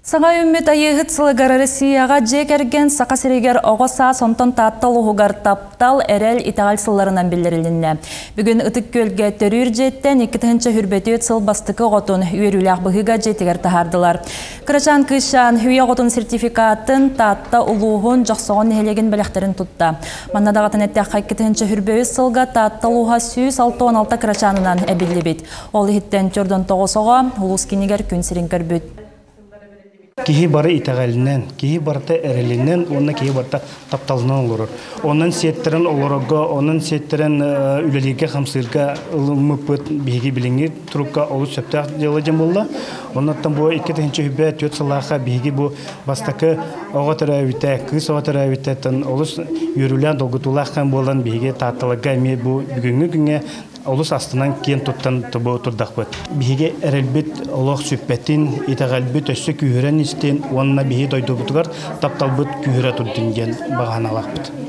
Саңа үммет айығыт сылығар Россияға жек әрген сақа серегер оғаса сонтон таттал ұғығар таптал әрел итағал сылларынан білдірілінне. Бүгін ұтық көлге төрір жеттен 2-ші хүрбеті өт сыл бастықы ғотын үйеріліғ бұғыға жеттігер тахардылар. Кырачан кышан үйе ғотын сертификатын татта ұлуғын жақсоғын нәхелеген бәліқтерін тұтта. Маннадағатын әтті 2-ші хүрбе өт сылға татта ұлуға 166 кырачанынан әбілі бет. Ол ехіттен түрден тоғысыға ұлыс кенегер күн сірін көрбіт. Кихи бары итагалинен, кихи барта эрелинен, онна кихи барта тапталынан олорор. Онан сеттерен олорога, онан сеттерен үлелиге хамсырга ылмыпыт биги билиңир трукка олус септак делажем болла. Оннан бу 2-ші хүбе төт сылаха биги бу бастакы огатара вите, кыз огатара витетен олус юрулан долгутулахан болан биги татталага ми бу бүгүнгү күнгө олус астынан кен туттан тобу турдакпыт. Биге эрелбит олох сүппетин итагалбит өссө күйөрен истен, онна биги дойдубутугар тапталбыт күйөрө турдинген баганалакпыт.